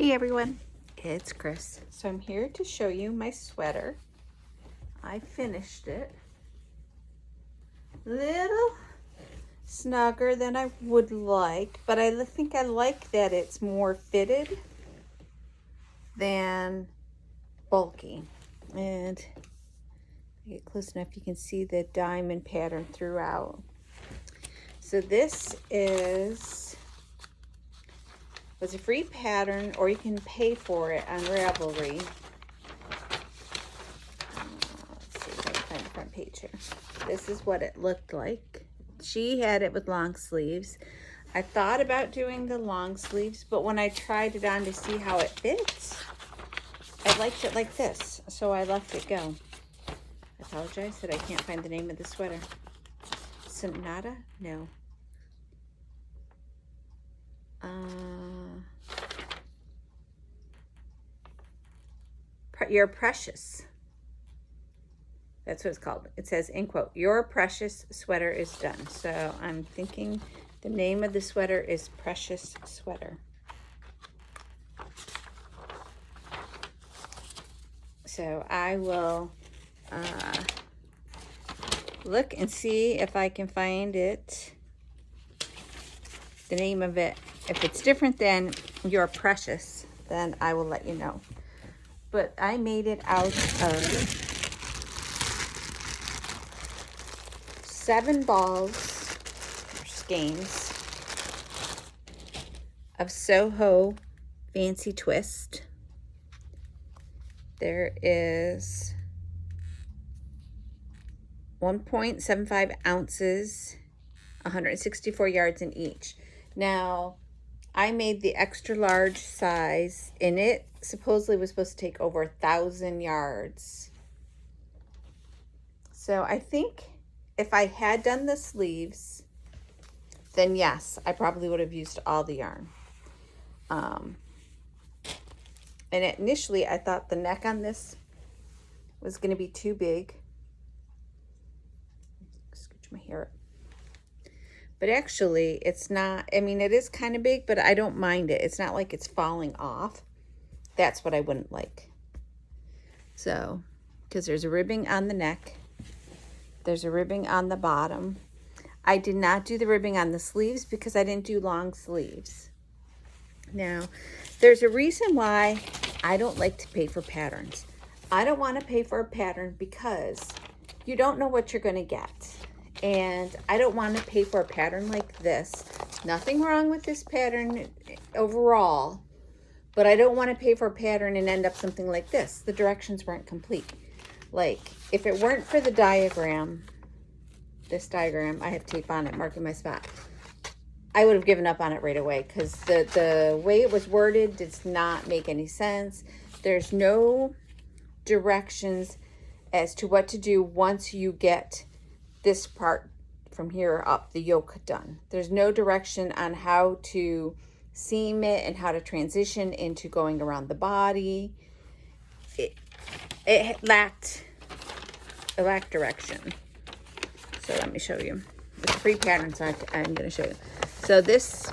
Hey everyone, it's Chris. So I'm here to show you my sweater. I finished it. Little snugger than I would like, but I think I like that it's more fitted than bulky. And if you get close enough, you can see the diamond pattern throughout. So this was a free pattern, or you can pay for it on Ravelry. Let's see if I can find the front page here. This is what it looked like. She had it with long sleeves. I thought about doing the long sleeves, but when I tried it on to see how it fits, I liked it like this, so I let it go. I apologize that I can't find the name of the sweater. Sonata? No. You're precious. That's what it's called. It says, in quote, "Your precious sweater is done." So I'm thinking the name of the sweater is Precious Sweater. So I will look and see if I can find it, the name of it. If it's different than Your Precious, then I will let you know. But I made it out of 7 balls or skeins of Soho Fancy Twist. There is 1.75 ounces, 164 yards in each. Now, I made the extra large size, and it supposedly was supposed to take over 1,000 yards. So I think if I had done the sleeves, then yes, I probably would have used all the yarn. And initially I thought the neck on this was going to be too big. Scooch my hair up. But actually it's not. I mean, it is kind of big, but I don't mind it. It's not like it's falling off. That's what I wouldn't like. So, because there's a ribbing on the neck. There's a ribbing on the bottom. I did not do the ribbing on the sleeves because I didn't do long sleeves. Now, there's a reason why I don't like to pay for patterns. I don't want to pay for a pattern because you don't know what you're going to get. And I don't want to pay for a pattern like this. Nothing wrong with this pattern overall, but I don't want to pay for a pattern and end up something like this. The directions weren't complete. Like, if it weren't for the diagram, this diagram, I have tape on it marking my spot, I would have given up on it right away because the way it was worded does not make any sense. There's no directions as to what to do once you get this part from here up, the yoke, done. There's no direction on how to seam it and how to transition into going around the body. It lacked direction. So let me show you. It's free pattern, so I'm going to show you. So this,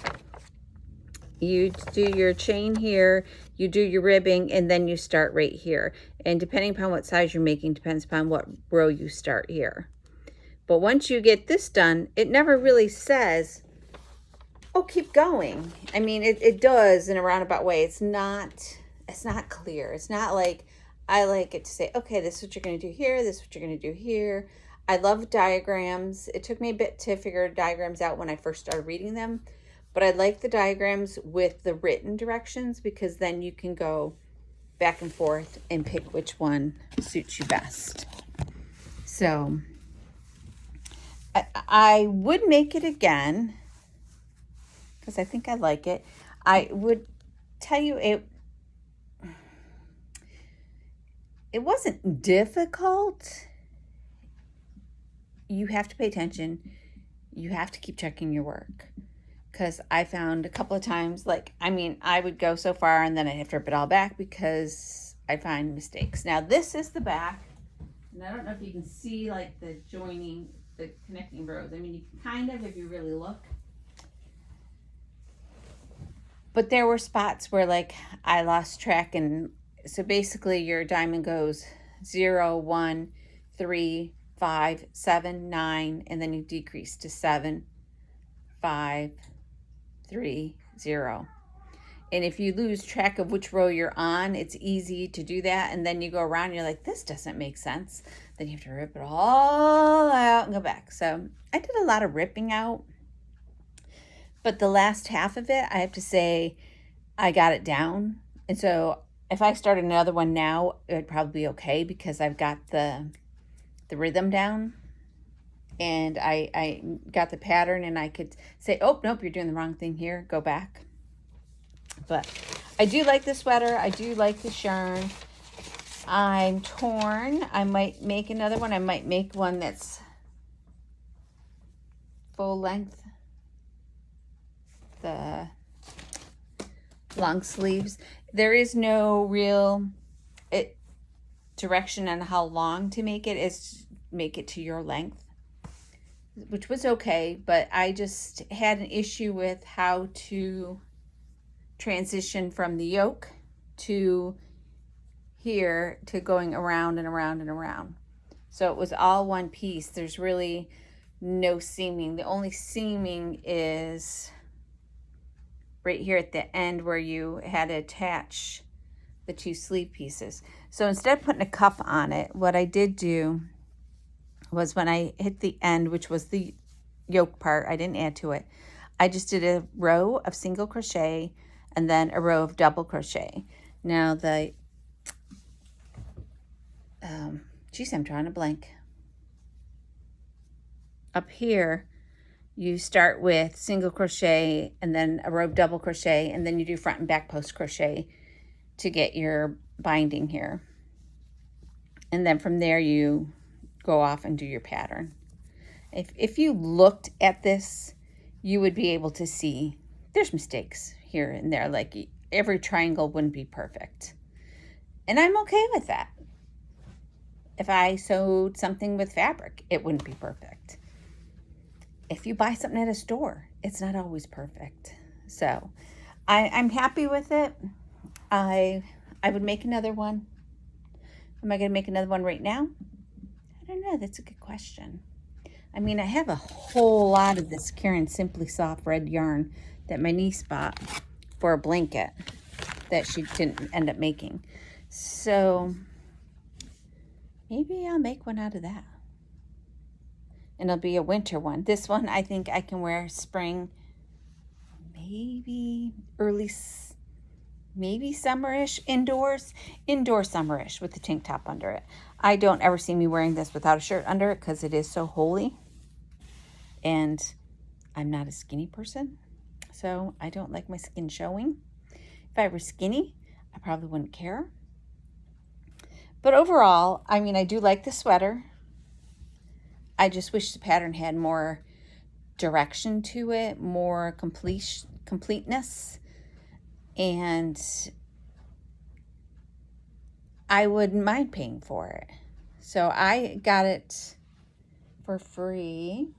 you do your chain here, you do your ribbing, and then you start right here. And depending upon what size you're making, depends upon what row you start here. But once you get this done, it never really says, oh, keep going. I mean, it does in a roundabout way. It's not clear. It's not like, I like it to say, okay, this is what you're going to do here. This is what you're going to do here. I love diagrams. It took me a bit to figure diagrams out when I first started reading them. But I like the diagrams with the written directions because then you can go back and forth and pick which one suits you best. So I would make it again because I think I like it. I would tell you it wasn't difficult. You have to pay attention. You have to keep checking your work. Because I found a couple of times, I would go so far and then I'd have to rip it all back because I find mistakes. Now, this is the back. And I don't know if you can see, like, the joining, the connecting rows. I mean, you can kind of if you really look. But there were spots where like I lost track, and so basically your diamond goes 0, 1, 3, 5, 7, 9, and then you decrease to 7, 5, 3, 0. And if you lose track of which row you're on, it's easy to do that. And then you go around and you're like, this doesn't make sense. Then you have to rip it all out and go back. So I did a lot of ripping out. But the last half of it, I have to say, I got it down. And so if I started another one now, it would probably be okay because I've got the rhythm down. And I got the pattern, and I could say, oh, nope, you're doing the wrong thing here. Go back. But I do like the sweater. I do like the yarn. I'm torn. I might make another one. I might make one that's full length. The long sleeves. There is no real direction on how long to make it. It's make it to your length, which was okay. But I just had an issue with how to transition from the yoke to here to going around and around and around. So it was all one piece. There's really no seaming. The only seaming is right here at the end where you had to attach the two sleeve pieces. So instead of putting a cuff on it, what I did do was when I hit the end, which was the yoke part, I didn't add to it. I just did a row of single crochet and then a row of double crochet. Now the, geez, I'm trying to blank. Up here, you start with single crochet and then a row of double crochet, and then you do front and back post crochet to get your binding here. And then from there, you go off and do your pattern. If you looked at this, you would be able to see there's mistakes here and there. Like every triangle wouldn't be perfect. And I'm okay with that. If I sewed something with fabric, it wouldn't be perfect. If you buy something at a store, it's not always perfect. So I'm happy with it. I would make another one. Am I going to make another one right now? I don't know. That's a good question. I mean, I have a whole lot of this Karen Simply Soft red yarn that my niece bought for a blanket that she didn't end up making. So maybe I'll make one out of that. And it'll be a winter one. This one I think I can wear spring, maybe early, maybe summerish, indoor summerish with the tank top under it. I don't ever see me wearing this without a shirt under it because it is so holey. And I'm not a skinny person, so I don't like my skin showing. If I were skinny, I probably wouldn't care. But overall, I mean, I do like the sweater. I just wish the pattern had more direction to it, more completeness. And I wouldn't mind paying for it. So I got it for free.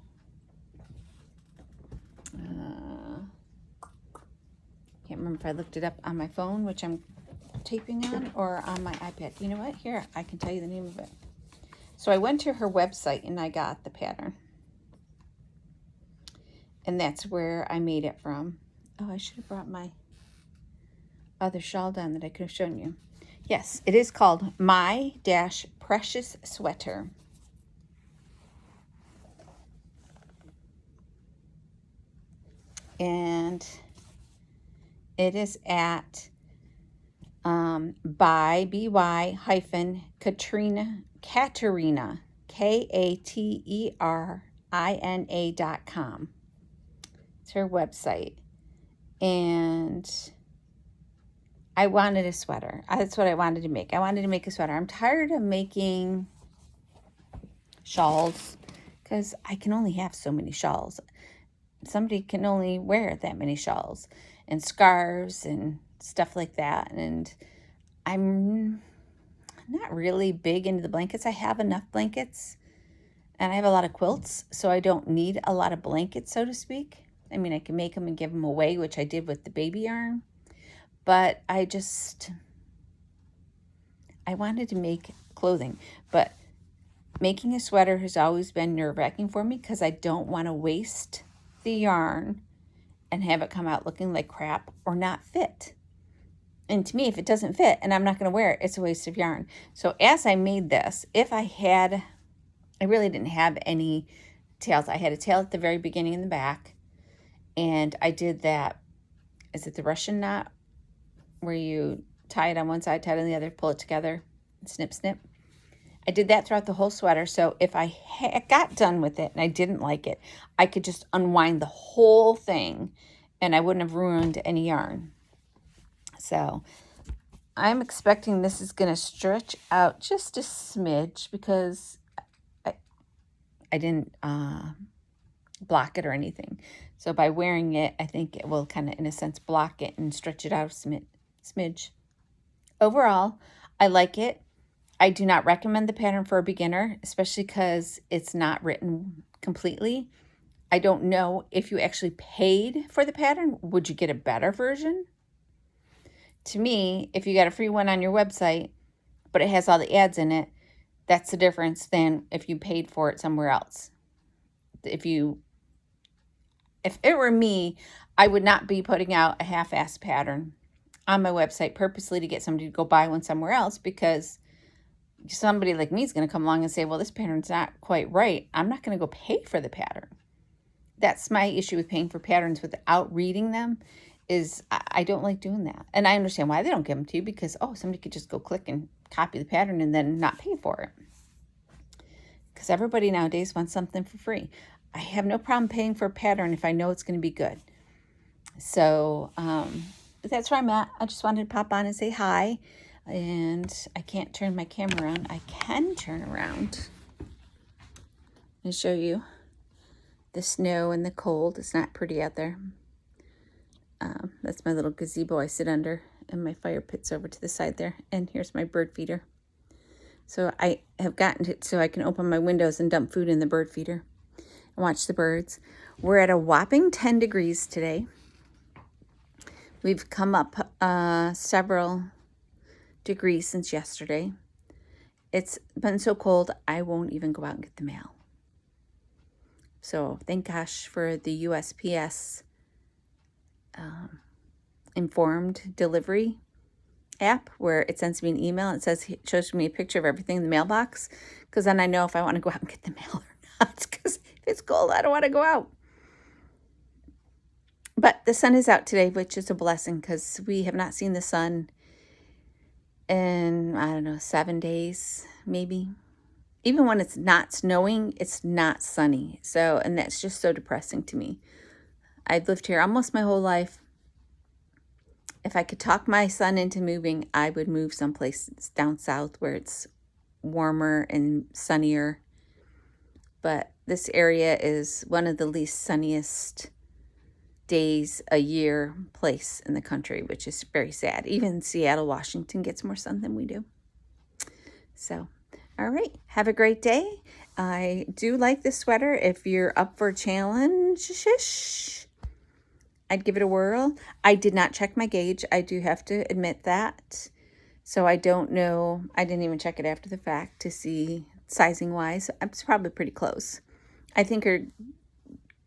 Can't remember if I looked it up on my phone, which I'm taping on, or on my iPad. You know what? Here, I can tell you the name of it. So I went to her website and I got the pattern. And that's where I made it from. Oh, I should have brought my other shawl down that I could have shown you. Yes, it is called My Precious Sweater. And it is at by hyphen Katerina, KATERINA.com. It's her website. And I wanted a sweater. That's what I wanted to make. I wanted to make a sweater. I'm tired of making shawls because I can only have so many shawls. Somebody can only wear that many shawls and scarves and stuff like that. And I'm not really big into the blankets. I have enough blankets and I have a lot of quilts, so I don't need a lot of blankets, so to speak. I mean, I can make them and give them away, which I did with the baby yarn. But I wanted to make clothing. But making a sweater has always been nerve-wracking for me because I don't want to waste the yarn and have it come out looking like crap or not fit. And to me, if it doesn't fit and I'm not going to wear it, it's a waste of yarn. So as I made this, I really didn't have any tails. I had a tail at the very beginning in the back. And I did that, is it the Russian knot? Where you tie it on one side, tie it on the other, pull it together, snip, snip. I did that throughout the whole sweater. So if I got done with it and I didn't like it, I could just unwind the whole thing and I wouldn't have ruined any yarn. So I'm expecting this is going to stretch out just a smidge because I didn't block it or anything. So by wearing it, I think it will kind of, in a sense, block it and stretch it out a smidge. Overall, I like it. I do not recommend the pattern for a beginner, especially because it's not written completely. I don't know if you actually paid for the pattern, would you get a better version? To me, if you got a free one on your website, but it has all the ads in it, that's the difference than if you paid for it somewhere else. If it were me, I would not be putting out a half-assed pattern on my website purposely to get somebody to go buy one somewhere else, because somebody like me is going to come along and say, well, this pattern's not quite right. I'm not going to go pay for the pattern. That's my issue with paying for patterns without reading them, is I don't like doing that. And I understand why they don't give them to you, because, oh, somebody could just go click and copy the pattern and then not pay for it. Because everybody nowadays wants something for free. I have no problem paying for a pattern if I know it's going to be good. So, but that's where I'm at. I just wanted to pop on and say hi. And I can't turn my camera around. I can turn around and show you the snow and the cold. It's not pretty out there. That's my little gazebo I sit under, and my fire pit's over to the side there. And here's my bird feeder. So I have gotten it so I can open my windows and dump food in the bird feeder and watch the birds. We're at a whopping 10 degrees today. We've come up several degrees since yesterday. It's been so cold, I won't even go out and get the mail. So thank gosh for the USPS informed delivery app, where it sends me an email. It shows me a picture of everything in the mailbox, because then I know if I want to go out and get the mail or not, because if it's cold, I don't want to go out. But the sun is out today, which is a blessing, because we have not seen the sun in, I don't know, 7 days, maybe. Even when it's not snowing, it's not sunny. So, and that's just so depressing to me. I've lived here almost my whole life. If I could talk my son into moving, I would move someplace down south where it's warmer and sunnier. But this area is one of the least sunniest days a year place in the country, which is very sad. Even Seattle, Washington gets more sun than we do. So, all right, have a great day. I do like this sweater. If you're up for a challenge, I'd give it a whirl. I did not check my gauge. I do have to admit that. So I don't know. I didn't even check it after the fact to see sizing wise. It's probably pretty close. I think her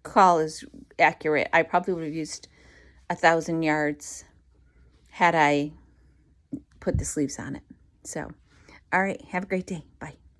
call is accurate. I probably would have used 1,000 yards had I put the sleeves on it. So, all right. Have a great day. Bye.